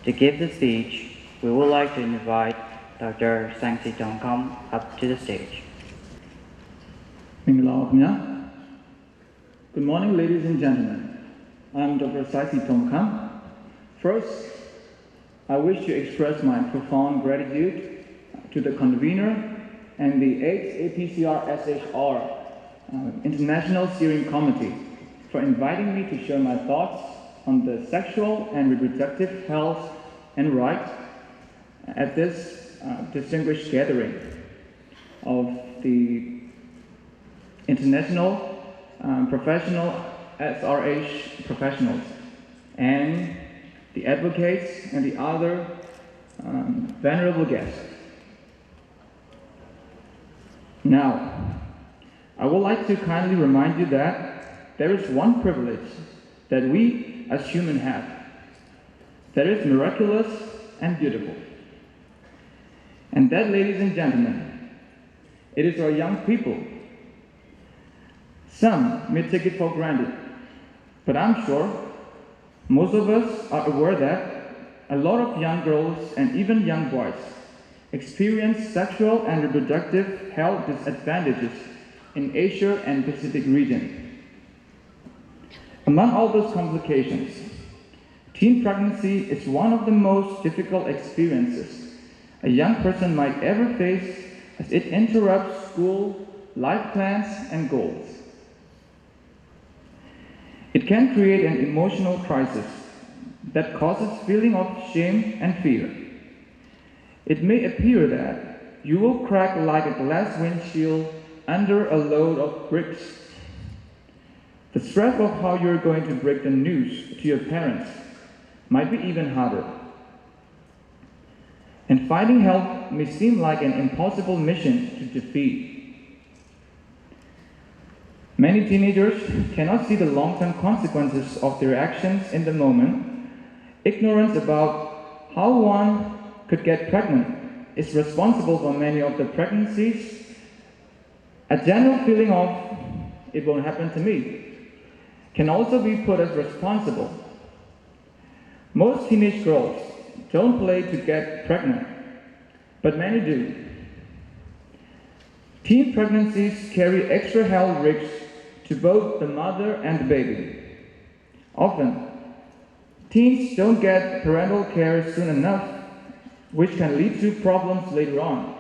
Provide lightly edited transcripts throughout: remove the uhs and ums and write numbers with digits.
To give the speech, we would like to invite Dr.Sai Kham up to the stage. Good morning, ladies and gentlemen. I'm Dr.Sai Kham. First, I wish to express my profound gratitude to the convener and the 8APCRSHR International Steering Committee for inviting me to share my thoughts on the sexual and reproductive health and rights at this distinguished gathering of the international professional SRH professionals and the advocates and the other venerable guests. Now, I would like to kindly remind you that there is one privilege that we as humans have that is miraculous and beautiful. And that, ladies and gentlemen, it is our young people. Some may take it for granted, but I'm sure most of us are aware that a lot of young girls and even young boys experience sexual and reproductive health disadvantages in Asia and Pacific region. Among all those complications, teen pregnancy is one of the most difficult experiences a young person might ever face, as it interrupts school, life plans, and goals. It can create an emotional crisis that causes feeling of shame and fear. It may appear that you will crack like a glass windshield under a load of bricks. The stress of how you're going to break the news to your parents might be even harder. And finding help may seem like an impossible mission to defeat. Many teenagers cannot see the long-term consequences of their actions in the moment. Ignorance about how one could get pregnant is responsible for many of the pregnancies. A general feeling of, it won't happen to me, can also be put as responsible. Most teenage girls don't play to get pregnant, but many do. Teen pregnancies carry extra health risks to both the mother and the baby. Often, teens don't get parental care soon enough, which can lead to problems later on.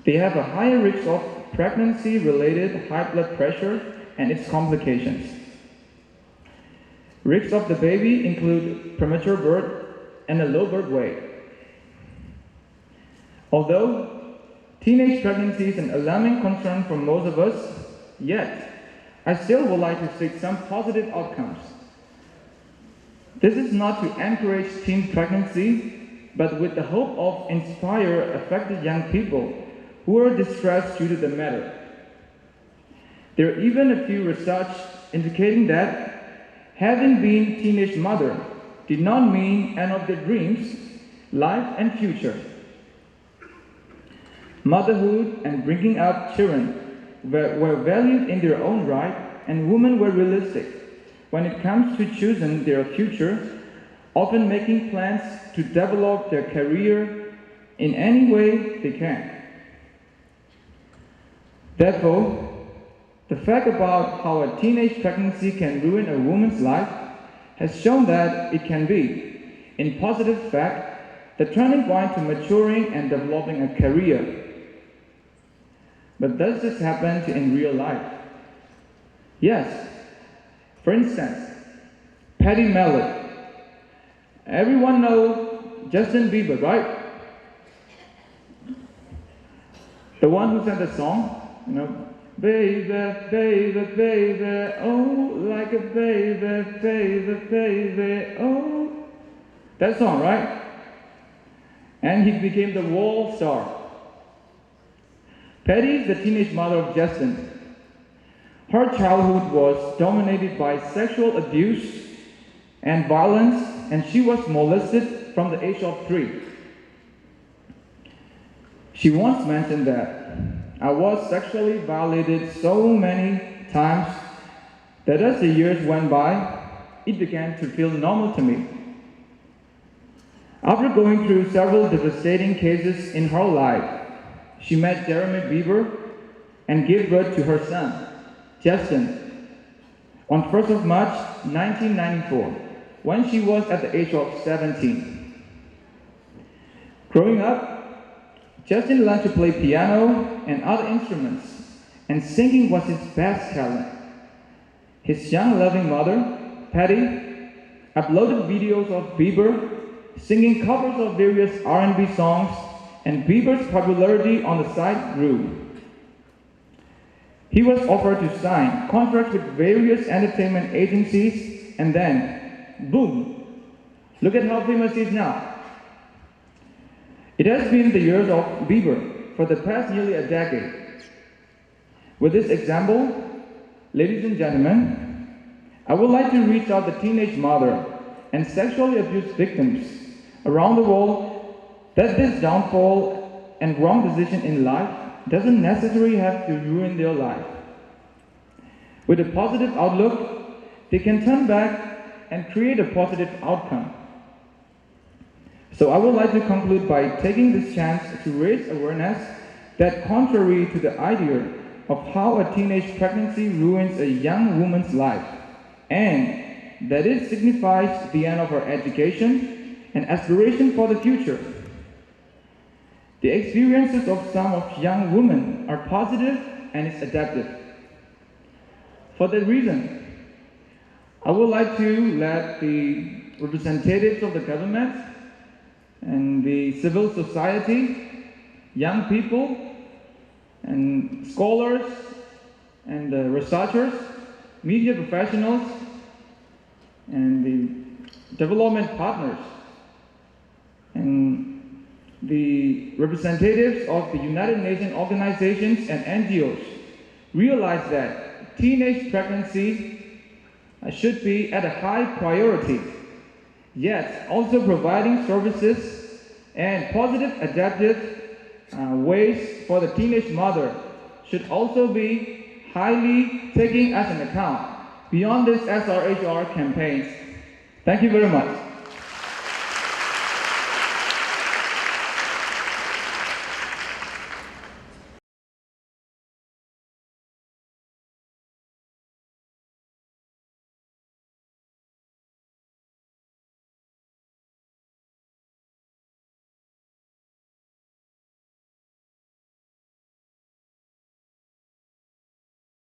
They have a higher risk of pregnancy-related high blood pressure and its complications. Risks of the baby include premature birth and a low birth weight. Although teenage pregnancy is an alarming concern for most of us, yet I still would like to seek some positive outcomes. This is not to encourage teen pregnancy, but with the hope of inspire affected young people who are distressed due to the matter. There are even a few research indicating that having been teenage mother did not mean end of their dreams, life and future. Motherhood and bringing up children were valued in their own right, and women were realistic when it comes to choosing their future, often making plans to develop their career in any way they can. Therefore, the fact about how a teenage pregnancy can ruin a woman's life has shown that it can be, in positive fact, the turning point to maturing and developing a career. But does this happen in real life? Yes. For instance, Patty Mallet. Everyone knows Justin Bieber, right? The one who sang the song, baby, baby, baby, oh, like a baby, baby, baby, oh. That song, right? And he became the world star. Patty is the teenage mother of Justin. Her childhood was dominated by sexual abuse and violence, and she was molested from the age of 3. She once mentioned that, I was sexually violated so many times that as the years went by, it began to feel normal to me. After going through several devastating cases in her life, she met Jeremy Bieber and gave birth to her son, Justin, on 1st of March 1994, when she was at the age of 17. Growing up, Justin learned to play piano and other instruments, and singing was his best talent. His young, loving mother, Patty, uploaded videos of Bieber singing covers of various R&B songs, and Bieber's popularity on the site grew. He was offered to sign contracts with various entertainment agencies, and then, boom, look at how famous he is now. It has been the years of Bieber for the past nearly a decade. With this example, ladies and gentlemen, I would like to reach out the teenage mother and sexually abused victims around the world that this downfall and wrong decision in life doesn't necessarily have to ruin their life. With a positive outlook, they can turn back and create a positive outcome. So I would like to conclude by taking this chance to raise awareness that contrary to the idea of how a teenage pregnancy ruins a young woman's life, and that it signifies the end of her education and aspiration for the future. The experiences of some of young women are positive and is adaptive. For that reason, I would like to let the representatives of the government and the civil society, young people, and scholars, and researchers, media professionals, and the development partners, and the representatives of the United Nations organizations and NGOs realize that teenage pregnancy should be at a high priority, yet also providing services and positive adaptive ways for the teenage mother should also be highly taken as an account beyond this SRHR campaigns. Thank you very much.